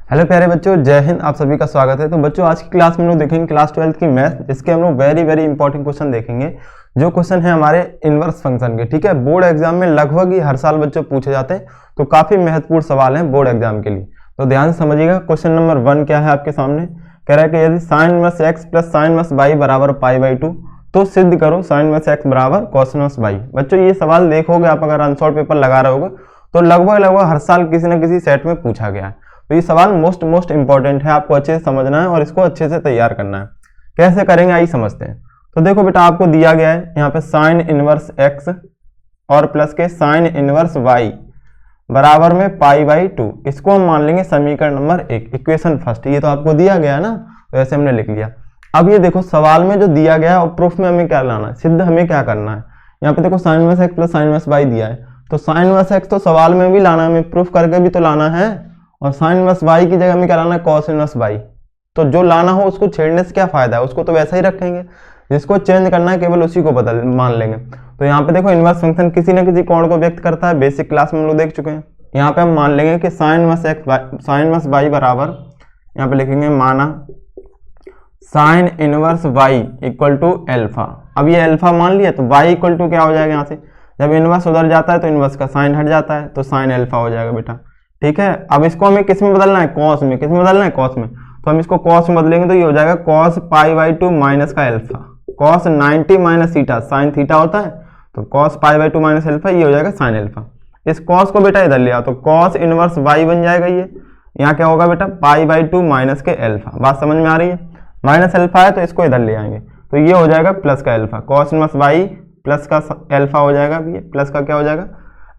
Hello प्यारे बच्चों, जय हिंद। आप सभी का स्वागत है। तो बच्चों, आज की क्लास में हम लोग देखेंगे क्लास 12th की मैथ, जिसके हम लोग वेरी वेरी इंपॉर्टेंट क्वेश्चन देखेंगे। जो क्वेश्चन है हमारे इनवर्स फंक्शन के, ठीक है। बोर्ड एग्जाम में लगभग ही हर साल बच्चों पूछे जाते हैं, तो काफी महत्वपूर्ण सवाल हैं बोर्ड एग्जाम के लिए। तो ध्यान से समझिएगा। क्वेश्चन नंबर 1 क्या है आपके सामने, कह रहा है कि यदि sign inverse x plus sine inverse by बराबर पाई/2 तो सिद्ध करो साइन इनवर्स एक्स बराबर कॉस इनवर्स बाई। बच्चों, ये सवाल देखोगे आप, अगर अनसॉल्व पेपर लगा रहे होगे तो लगभग हर साल किसी न किसी सेट में पूछा गया है। तो ये सवाल मोस्ट इंपॉर्टेंट है, आपको अच्छे से समझना है और इसको अच्छे से तैयार करना है। कैसे करेंगे आइए समझते हैं। तो देखो बेटा, आपको दिया गया है यहाँ पे साइन इनवर्स एक्स और प्लस के साइन इनवर्स वाई बराबर में पाई/2। इसको हम मान लेंगे समीकरण नंबर 1, इक्वेशन फर्स्ट। ये तो आपको दिया गया है ना, तो ऐसे हमने लिख लिया। अब ये देखो सवाल में जो दिया गया है और प्रूफ में हमें क्या लाना है, सिद्ध हमें क्या करना है। यहाँ पे देखो sine inverse x plus sine inverse y दिया है, तो साइन इनवर्स एक्स तो सवाल में भी लाना है, हमें प्रूफ करके भी तो लाना है। और साइन इनवर्स वाई की जगह में क्या लाना है, कॉस इनवर्स वाई। तो जो लाना हो उसको छेड़ने से क्या फायदा है, उसको तो वैसा ही रखेंगे। जिसको चेंज करना है केवल उसी को बदल मान लेंगे। तो यहाँ पे देखो इनवर्स फंक्शन किसी न किसी कोण को व्यक्त करता है, बेसिक क्लास में हम लोग देख चुके हैं। यहाँ पे हम मान लेंगे कि साइन इनवर्स वाई बराबर, यहाँ पे लिखेंगे माना sine inverse y equal to alpha. अब ये एल्फा मान लिया, तो वाई इक्वल टू क्या हो जाएगा, यहाँ से जब इनवर्स उधर जाता है तो इनवर्स का साइन हट जाता है, तो साइन एल्फा हो जाएगा बेटा। ठीक है। अब इसको हमें किस में बदलना है, कॉस में। किस में बदलना है, कॉस में। तो हम इसको कॉस में बदलेंगे तो ये हो जाएगा कॉस पाई/2 माइनस का alpha. Cos 90 minus theta, sine theta होता है, तो कॉस पाई/2 माइनस एल्फा, ये हो जाएगा साइन एल्फा। इस कॉस को बेटा इधर लिया तो कॉस इनवर्स वाई बन जाएगा। ये यहाँ क्या होगा बेटा, पाई/2 माइनस के एल्फा। बात समझ में आ रही है। माइनस एल्फा है तो इसको इधर ले आएंगे, तो ये हो जाएगा प्लस का alpha. Cos inverse y plus का एल्फा हो जाएगा। ये प्लस का क्या हो जाएगा,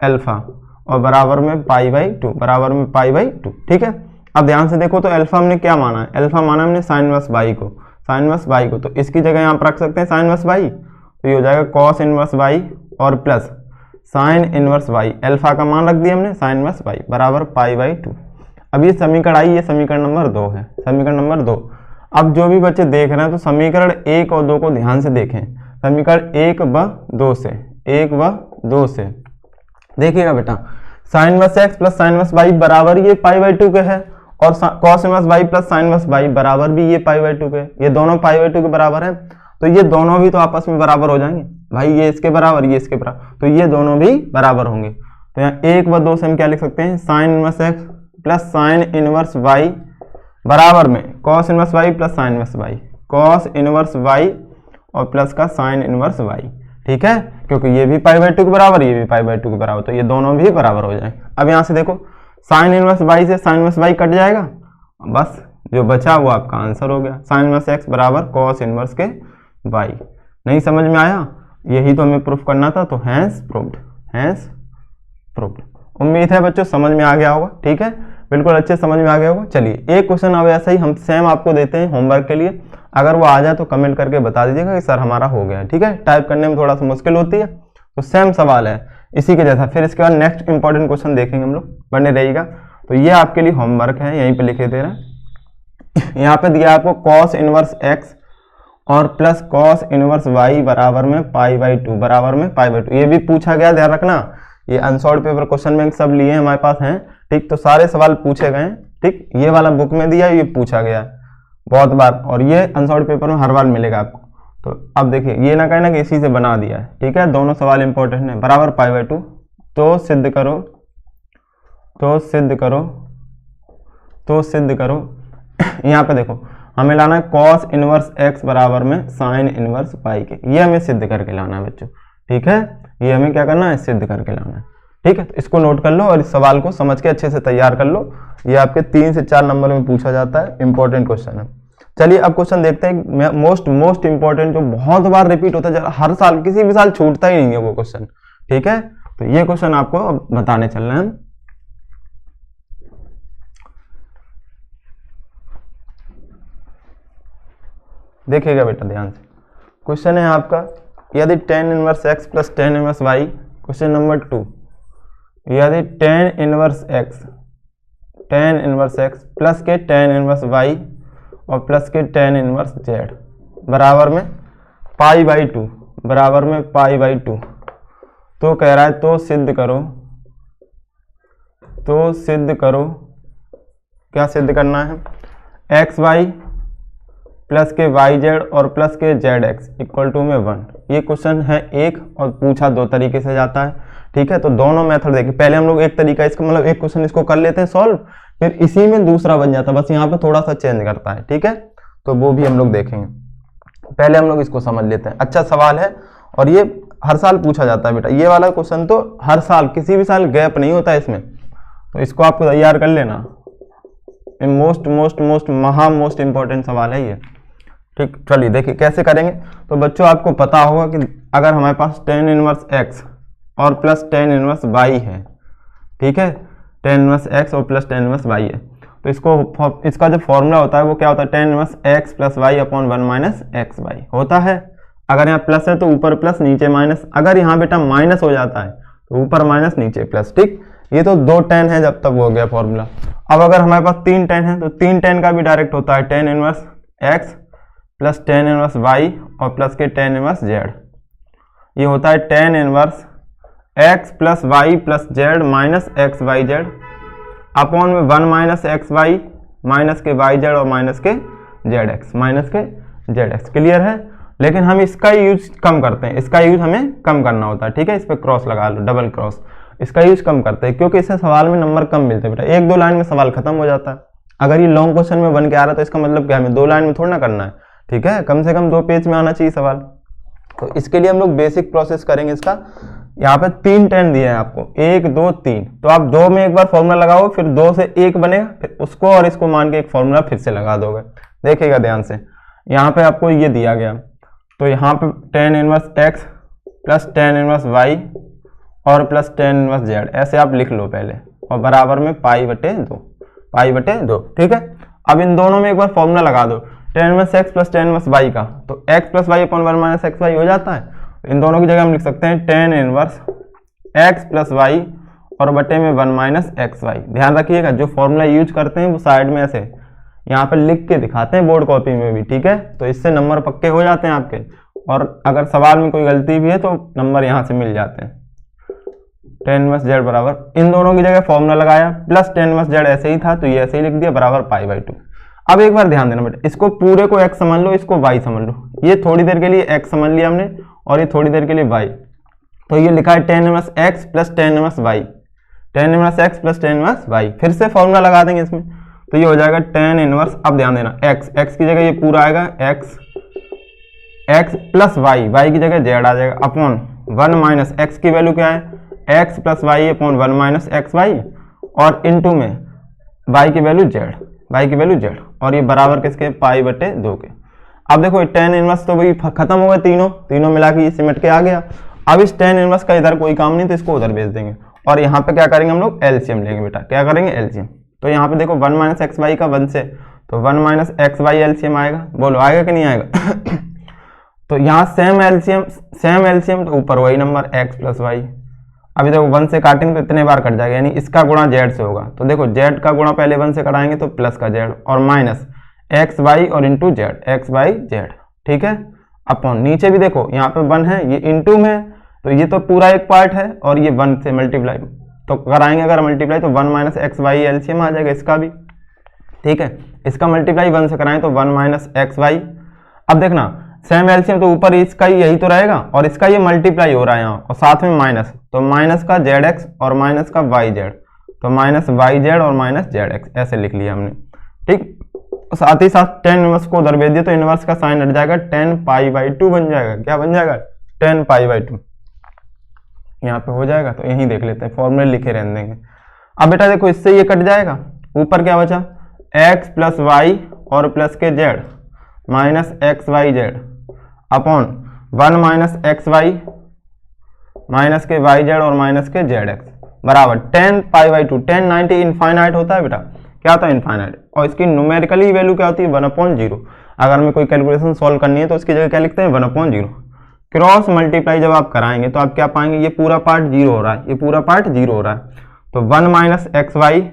एल्फा, और बराबर में पाई/2, बराबर में पाई/2। ठीक है। अब ध्यान से देखो, तो अल्फा हमने क्या माना है, अल्फा माना हमने साइन इनवर्स वाई को, साइन इनवर्स वाई को। तो इसकी जगह यहाँ पर रख सकते हैं साइन इनवर्स वाई, तो ये हो जाएगा कॉस इनवर्स वाई और plus sine inverse y. Alpha का मान रख दिया हमने साइन इनवर्स वाई बराबर पाई/2। अब ये समीकरण आई, ये समीकरण नंबर 2 है, समीकरण नंबर 2। अब जो भी बच्चे देख रहे हैं तो समीकरण 1 और 2 को ध्यान से देखें। समीकरण 1 व 2 से, 1 व 2 से देखिएगा बेटा, sine inverse x plus sine inverse y बराबर ये पाई/2 के है, और cos inverse y plus sine inverse y बराबर भी ये पाई/2 के। ये दोनों पाई/2 के बराबर है, तो ये दोनों भी तो आपस में बराबर हो जाएंगे भाई। ये इसके बराबर, ये इसके बराबर, तो ये दोनों भी बराबर होंगे। तो यहाँ 1 व 2 से हम क्या लिख सकते हैं, sine inverse x plus sine inverse y बराबर में cos inverse y plus sine inverse y, cos inverse y और प्लस का साइन इनवर्स वाई। ठीक है, क्योंकि ये भी पाई/2 के बराबर, ये भी पाई/2 के बराबर, तो ये दोनों भी बराबर हो जाए। अब यहाँ से देखो, साइन इनवर्स वाई से साइन इनवर्स वाई कट जाएगा, बस जो बचा वो आपका आंसर हो गया। साइन इनवर्स एक्स बराबर कॉस इनवर्स के वाई। नहीं समझ में आया, यही तो हमें प्रूफ करना था, तो हैंस प्रूव्ड, हैंस प्रूव्ड। उम्मीद है बच्चों समझ में आ गया होगा। ठीक है, बिल्कुल अच्छे समझ में आ गया होगा। चलिए एक क्वेश्चन अब ऐसा ही हम सेम आपको देते हैं होमवर्क के लिए, अगर वो आ जाए तो कमेंट करके बता दीजिएगा कि सर हमारा हो गया है। ठीक है, टाइप करने में थोड़ा सा मुश्किल होती है, तो सेम सवाल है इसी के जैसा। फिर इसके बाद नेक्स्ट इंपॉर्टेंट क्वेश्चन देखेंगे हम लोग, बने रहिएगा। तो ये आपके लिए होमवर्क है, यहीं पे लिखे दे रहे हैं। यहाँ पे दिया आपको कॉस इनवर्स एक्स और प्लस कॉस इनवर्स वाई बराबर में पाई/2, बराबर में पाई/2। ये भी पूछा गया, ध्यान रखना। ये अनसॉल्व पेपर क्वेश्चन बैंक सब लिए हमारे पास हैं। ठीक, तो सारे सवाल पूछे गए। ठीक, ये वाला बुक में दिया, ये पूछा गया बहुत बार, और ये अनसॉल्व पेपर में हर बार मिलेगा आपको। तो अब देखिए, ये ना कहना कि इसी से बना दिया है। ठीक है, दोनों सवाल इंपॉर्टेंट है। बराबर पाई/2, तो सिद्ध करो, तो सिद्ध करो, तो सिद्ध करो। यहाँ पे देखो, हमें लाना है कॉस इनवर्स एक्स बराबर में साइन इनवर्स वाई के। ये हमें सिद्ध करके लाना है बच्चों। ठीक है, ये हमें क्या करना है, सिद्ध करके लाना है। ठीक है, तो इसको नोट कर लो और इस सवाल को समझ के अच्छे से तैयार कर लो। ये आपके 3 से 4 नंबर में पूछा जाता है, इंपॉर्टेंट क्वेश्चन है। चलिए अब क्वेश्चन देखते हैं, मोस्ट इंपॉर्टेंट, जो बहुत बार रिपीट होता है, हर साल, किसी भी साल छूटता ही नहीं है वो क्वेश्चन। ठीक है, तो ये क्वेश्चन आपको अब बताने चल रहे हैं। देखिएगा बेटा ध्यान से, क्वेश्चन है आपका, यदि tan inverse x plus tan inverse y, question number 2, यदि tan इनवर्स एक्स प्लस के tan इनवर्स वाई और प्लस के tan इनवर्स जेड बराबर में पाई/2, बराबर में पाई/2, तो कह रहा है तो सिद्ध करो, तो सिद्ध करो क्या सिद्ध करना है, एक्स वाई प्लस के वाई जेड और प्लस के जेड एक्स इक्वल टू में 1। ये क्वेश्चन है एक और पूछा दो तरीके से जाता है, ठीक है। तो दोनों मेथड देखिए, पहले हम लोग एक तरीका इसका मतलब एक क्वेश्चन इसको कर लेते हैं सॉल्व, फिर इसी में दूसरा बन जाता है, बस यहाँ पे थोड़ा सा चेंज करता है, ठीक है। तो वो भी हम लोग देखेंगे, पहले हम लोग इसको समझ लेते हैं। अच्छा सवाल है और ये हर साल पूछा जाता है बेटा, ये वाला क्वेश्चन तो हर साल, किसी भी साल गैप नहीं होता है इसमें, तो इसको आपको तैयार कर लेना। मोस्ट इंपॉर्टेंट सवाल है ये, ठीक। चलिए देखिए कैसे करेंगे। तो बच्चों आपको पता होगा कि अगर हमारे पास tan इनवर्स x और प्लस tan इनवर्स y है, ठीक है, tan इनवर्स x और प्लस tan इनवर्स y है, तो इसका जो फॉर्मूला होता है वो क्या होता है, tan inverse x plus y upon 1 minus x y होता है। अगर यहाँ प्लस है तो ऊपर प्लस नीचे माइनस, अगर यहाँ बेटा माइनस हो जाता है तो ऊपर माइनस नीचे प्लस, ठीक। ये तो 2 tan है जब तक हो गया फॉर्मूला। अब अगर हमारे पास 3 tan है तो 3 tan का भी डायरेक्ट होता है tan inverse x plus tan inverse y और प्लस के tan इनवर्स z। ये होता है tan inverse x plus y plus z minus x y z upon में 1 माइनस एक्स वाई माइनस के वाई जेड और माइनस के जेड एक्स, माइनस के जेड एक्स। क्लियर है। लेकिन हम इसका यूज कम करते हैं, इसका यूज हमें कम करना होता है, ठीक है। इस पर क्रॉस लगा लो, डबल क्रॉस, इसका यूज कम करते हैं क्योंकि इससे सवाल में नंबर कम मिलते हैं बेटा, 1-2 लाइन में सवाल खत्म हो जाता है। अगर ये लॉन्ग क्वेश्चन में बन के आ रहा है तो इसका मतलब क्या, हमें 2 लाइन में थोड़ा ना करना है, ठीक है, कम से कम 2 पेज में आना चाहिए सवाल। तो इसके लिए हम लोग बेसिक प्रोसेस करेंगे इसका। यहाँ पे 3 tan दिए हैं आपको, 1 2 3, तो आप 2 में एक बार फॉर्मूला लगाओ, फिर 2 से 1 बनेगा, फिर उसको और इसको मान के एक फॉर्मूला फिर से लगा दोगे। देखिएगा ध्यान से, यहाँ पे आपको ये दिया गया, तो यहाँ पे tan inverse x plus tan inverse y और प्लस tan इनवर्स z ऐसे आप लिख लो पहले, और बराबर में पाई/2, ठीक है। अब इन दोनों में एक बार फॉर्मूला लगा दो, tan inverse x plus tan inverse y का, तो x plus y upon 1 minus x y हो जाता है। इन दोनों की जगह हम लिख सकते हैं tan inverse x plus y और बटे में 1 माइनस एक्स वाई। ध्यान रखिएगा जो फॉर्मूला यूज करते हैं वो साइड में ऐसे यहाँ पे लिख के दिखाते हैं बोर्ड कॉपी में भी, ठीक है। तो इससे नंबर पक्के हो जाते हैं आपके, और अगर सवाल में कोई गलती भी है तो नंबर यहाँ से मिल जाते हैं। tan इनवर्स z बराबर, इन दोनों की जगह फॉर्मूला लगाया, प्लस tan इनवर्स z ऐसे ही था तो ये ऐसे ही लिख दिया, बराबर पाई/2। अब एक बार ध्यान देना बेटा, इसको पूरे को x समझ लो, इसको y समझ लो। ये थोड़ी देर के लिए x समझ लिया हमने और ये थोड़ी देर के लिए y, तो ये लिखा है tan inverse x plus tan inverse y, tan inverse x plus tan inverse y। फिर से फॉर्मूला लगा देंगे इसमें, तो ये हो जाएगा tan इनवर्स, अब ध्यान देना x की जगह ये पूरा आएगा x प्लस y की जगह z आ जाएगा अपॉन 1 माइनस x की वैल्यू क्या है, x plus y upon 1 minus x y, और इनटू में y की वैल्यू z, और ये बराबर किसके, पाई/2 के। अब देखो tan इनवर्स तो भाई खत्म हो गए, तीनों मिला के ये सिमट के आ गया। अब इस tan इनवर्स का इधर कोई काम नहीं तो इसको उधर भेज देंगे, और यहाँ पे क्या करेंगे हम लोग, एलसीएम लेंगे बेटा। क्या करेंगे, एलसीएम। तो यहाँ पे देखो 1 माइनस एक्स वाई का 1 से, तो 1 माइनस एक्स वाई एलसीएम आएगा, बोलो आएगा कि नहीं आएगा। तो यहाँ सेम एलसीएम, तो ऊपर वही नंबर x प्लस वाई। अभी देखो 1 से काटेंगे तो इतने बार कट जाएगा, यानी इसका गुणा z से होगा। तो देखो z का गुणा पहले 1 से कराएंगे तो प्लस का z और माइनस एक्स वाई और into z, x y z, ठीक है। अपॉन नीचे भी देखो यहाँ पे 1 है, ये इंटू में, तो ये तो पूरा एक पार्ट है, और ये 1 से मल्टीप्लाई तो कराएंगे, अगर मल्टीप्लाई तो 1 माइनस एक्स वाई एलसीएम आ जाएगा इसका भी, ठीक है। इसका मल्टीप्लाई 1 से कराएं तो 1 माइनस एक्स वाई। अब देखना सेम एलसीएम, तो ऊपर इसका ही यही तो रहेगा, और इसका ये मल्टीप्लाई हो रहा है यहाँ, और साथ में माइनस, तो माइनस का जेड एक्स और माइनस का वाई जेड, तो माइनस वाई जेड और माइनस जेड एक्स ऐसे लिख लिया हमने, ठीक। साथ ही साथ tan इनवर्स को उधर भेज दिया तो इनवर्स का साइन हट जाएगा, tan पाई/2 बन जाएगा। क्या बन जाएगा, tan पाई/2 यहाँ पे हो जाएगा। तो यहीं देख लेते हैं, फॉर्मूले लिखे रहने देंगे। अब बेटा देखो इससे ये कट जाएगा, ऊपर क्या बचा, x प्लस वाई और प्लस के z minus x y z upon 1 minus x y minus के वाई जेड और माइनस के जेड एक्स बराबर tan पाई/2। tan 90 इनफाइनाइट होता है बेटा, क्या होता है, इनफाइनाइट। और इसकी न्यूमेरिकली वैल्यू क्या होती है, 1/0। अगर हमें कोई कैलकुलेशन सॉल्व करनी है तो इसकी जगह क्या लिखते हैं, 1/0। क्रॉस मल्टीप्लाई जब आप कराएंगे तो आप क्या पाएंगे, ये पूरा पार्ट 0 हो रहा है, ये पूरा पार्ट 0 हो रहा है, तो 1 minus x y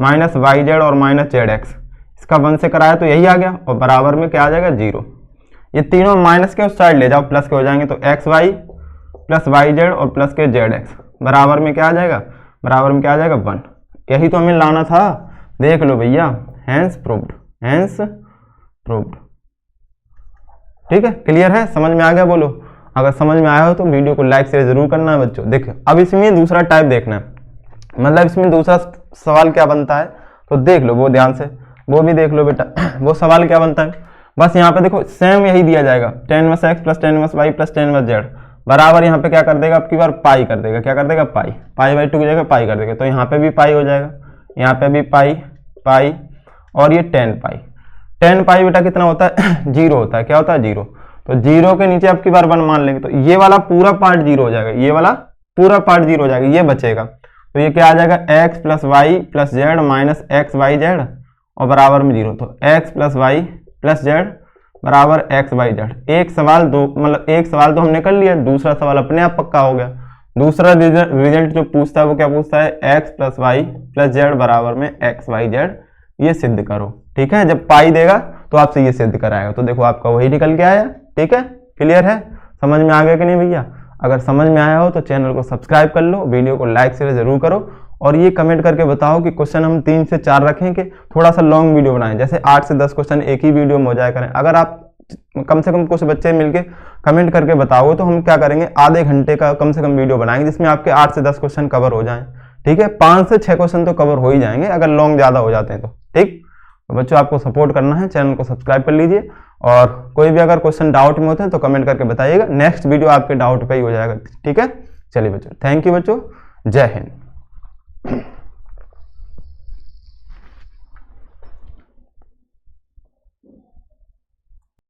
minus y z और माइनस जेड एक्स, इसका 1 से कराया तो यही आ गया, और बराबर में क्या आ जाएगा, 0। ये तीनों माइनस के उस साइड ले जाओ, प्लस के हो जाएंगे, तो x y plus y z और प्लस के जेड एक्स बराबर में क्या आ जाएगा, बराबर में क्या आ जाएगा, 1। यही तो हमें लाना था, देख लो भैया, हैंस प्रूव्ड, हैंस प्रूव्ड। ठीक है, क्लियर है, समझ में आ गया? बोलो अगर समझ में आया हो तो वीडियो को लाइक शेयर जरूर करना है बच्चों। देखो अब इसमें दूसरा टाइप देखना है, मतलब इसमें दूसरा सवाल क्या बनता है तो देख लो वो ध्यान से, वो भी देख लो बेटा। वो सवाल क्या बनता है, बस यहाँ पे देखो सेम यही दिया जाएगा, tan - x + tan - y + tan - z बराबर यहाँ पे क्या कर देगा, अब की बार पाई कर देगा। क्या कर देगा, पाई, पाई/2 की जगह पाई कर देगा। तो यहाँ पे भी पाई हो जाएगा, यहाँ पे भी पाई, पाई और ये 10 पाई। 10 पाई बेटा कितना होता है, 0 होता है। क्या होता है, 0। तो 0 के नीचे अब की बार 1 मान लेंगे तो ये वाला पूरा पार्ट 0 हो जाएगा, ये वाला पूरा पार्ट 0 हो जाएगा, ये बचेगा। तो ये क्या आ जाएगा, x + y + z - xyz और बराबर में 0। तो x + y + z बराबर xyz। एक सवाल दो, मतलब एक सवाल तो हमने कर लिया, दूसरा सवाल अपने आप पक्का हो गया। दूसरा रिजल्ट जो पूछता है वो क्या पूछता है, x + y + z बराबर में xyz, ये सिद्ध करो। ठीक है, जब पाई देगा तो आपसे ये सिद्ध कराएगा। तो देखो आपका वही निकल के आया। ठीक है, क्लियर है, समझ में आ गया कि नहीं भैया? अगर समझ में आया हो तो चैनल को सब्सक्राइब कर लो, वीडियो को लाइक शेयर जरूर करो और ये कमेंट करके बताओ कि क्वेश्चन हम 3 से 4 रखें कि थोड़ा सा लॉन्ग वीडियो बनाएं, जैसे 8 से 10 क्वेश्चन एक ही वीडियो में हो जाया करें। अगर आप कम से कम कुछ बच्चे मिलके कमेंट करके बताओगे तो हम क्या करेंगे, आधे घंटे का कम से कम वीडियो बनाएंगे जिसमें आपके 8 से 10 क्वेश्चन कवर हो जाएं। ठीक है, 5 से 6 क्वेश्चन तो कवर हो ही जाएंगे अगर लॉन्ग ज्यादा हो जाते हैं तो। ठीक, तो बच्चों आपको सपोर्ट करना है, चैनल को सब्सक्राइब कर लीजिए और कोई भी अगर क्वेश्चन डाउट में होते हैं तो कमेंट करके बताइएगा, नेक्स्ट वीडियो आपके डाउट पे ही हो जाएगा। ठीक है, चलिए बच्चों, थैंक यू बच्चों, जय हिंद।